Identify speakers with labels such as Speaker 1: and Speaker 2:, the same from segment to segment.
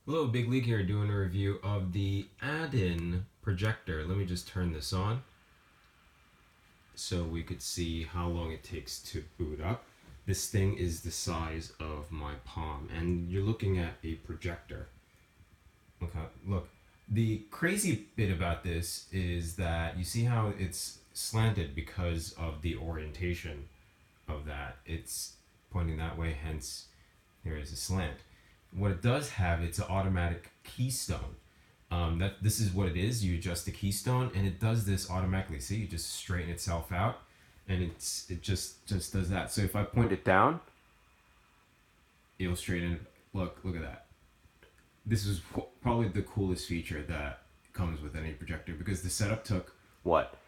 Speaker 1: Hello, Big League here doing a review of the AODIN projector. Let me just turn this on so we could see how long it takes to boot up. This thing is the size of my palm, and you're looking at a projector. Okay, look. The crazy bit about this is that you see how it's slanted because of the orientation of that. It's pointing that way, hence there is a slant. What it does have, it's an automatic keystone. That this is what it is. You adjust the keystone, and it does this automatically. See, you just straighten itself out, and it just does that. So if I point it down, it'll straighten. Look at that. This is probably the coolest feature that comes with any projector because the setup took what,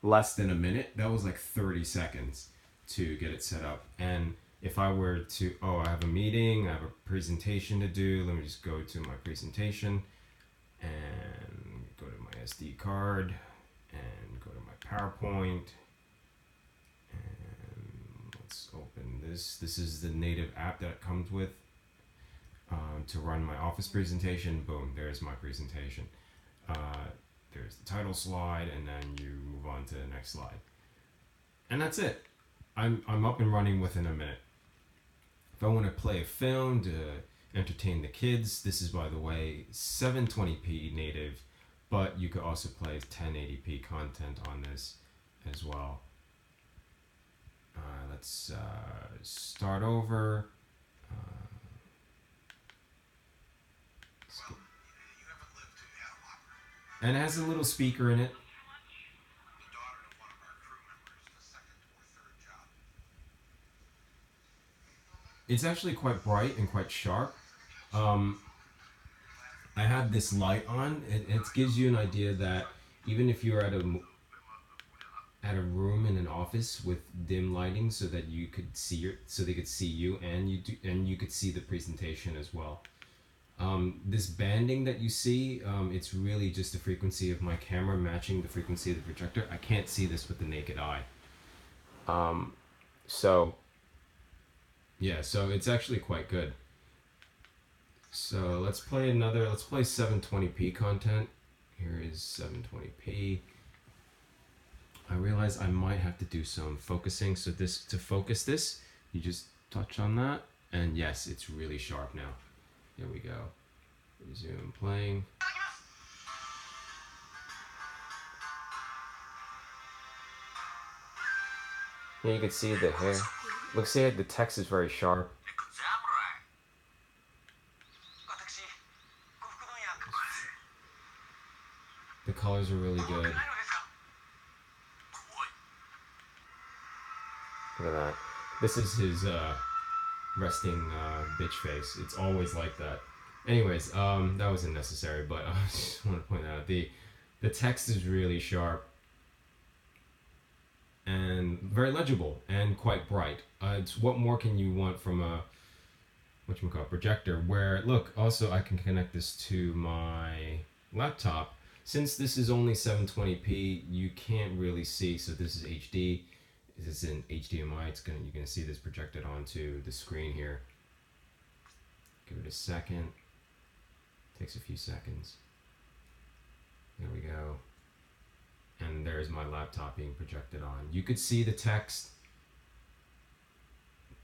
Speaker 1: less than a minute. That was like 30 seconds to get it set up. And if I were to, I have a meeting, I have a presentation to do, let me just go to my presentation and go to my SD card and go to my PowerPoint, and let's open this. This is the native app that it comes with to run my office presentation. Boom, there's my presentation. There's the title slide, and then you move on to the next slide. And that's it. I'm up and running within a minute. If I want to play a film to entertain the kids, this is, by the way, 720p native, but you could also play 1080p content on this as well. Let's start over. And it has a little speaker in it. It's actually quite bright and quite sharp. I have this light on. It gives you an idea that even if you're at a room in an office with dim lighting, so that you could see so they could see you, and you could see the presentation as well. This banding that you see, it's really just the frequency of my camera matching the frequency of the projector. I can't see this with the naked eye. So it's actually quite good. So let's play 720p content. Here is 720p. I realize I might have to do some focusing. So to focus this, you just touch on that, and yes, it's really sharp now. Here we go. Resume playing. Here you can see the hair. Looks like the text is very sharp. The colors are really good. Look at that. This is his resting bitch face. It's always like that. Anyways, that was unnecessary, but I just want to point out the text is really sharp and very legible and quite bright. It's what more can you want from a projector? Where look, also I can connect this to my laptop. Since this is only 720p, you can't really see. So this is HD. This is in HDMI. You're gonna see this projected onto the screen here. Give it a second. Takes a few seconds. There we go. And there's my laptop being projected on. You could see the text,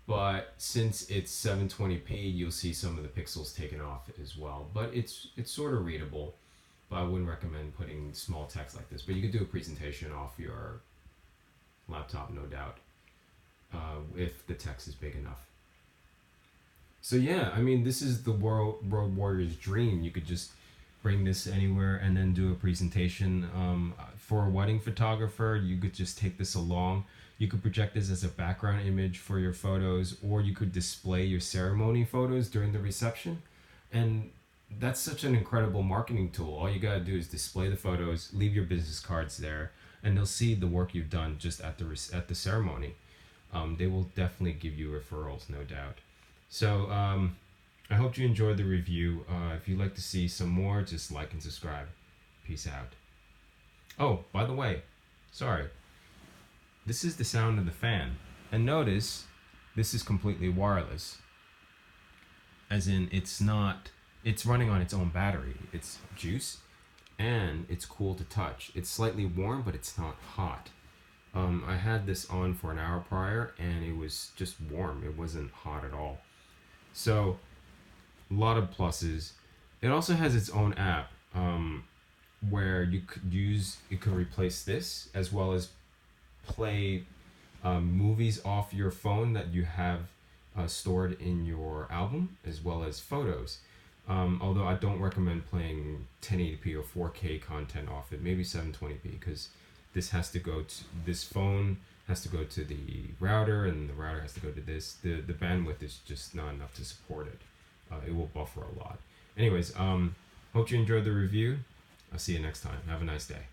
Speaker 1: but since it's 720p, you'll see some of the pixels taken off as well. But it's sort of readable. But I wouldn't recommend putting small text like this. But you could do a presentation off your laptop, no doubt, if the text is big enough. So yeah, I mean, this is the Road Warrior's dream. You could just bring this anywhere and then do a presentation. For a wedding photographer, you could just take this along. You could project this as a background image for your photos, or you could display your ceremony photos during the reception. And that's such an incredible marketing tool. All you gotta do is display the photos, leave your business cards there, and they'll see the work you've done just at the ceremony. They will definitely give you referrals, no doubt. So I hope you enjoyed the review. If you'd like to see some more, just like and subscribe. Peace out. Oh, by the way, sorry. This is the sound of the fan. And notice, this is completely wireless. As in, it's not it's running on its own battery. It's juice, and it's cool to touch. It's slightly warm, but it's not hot. I had this on for an hour prior, and it was just warm. It wasn't hot at all. So, a lot of pluses. It also has its own app, where you could replace this as well as play movies off your phone that you have stored in your album, as well as photos. Although I don't recommend playing 1080p or 4K content off it, maybe 720p, because this phone has to go to the router, and the router has to go to this. The bandwidth is just not enough to support it. It will buffer a lot. Anyways, hope you enjoyed the review. I'll see you next time. Have a nice day.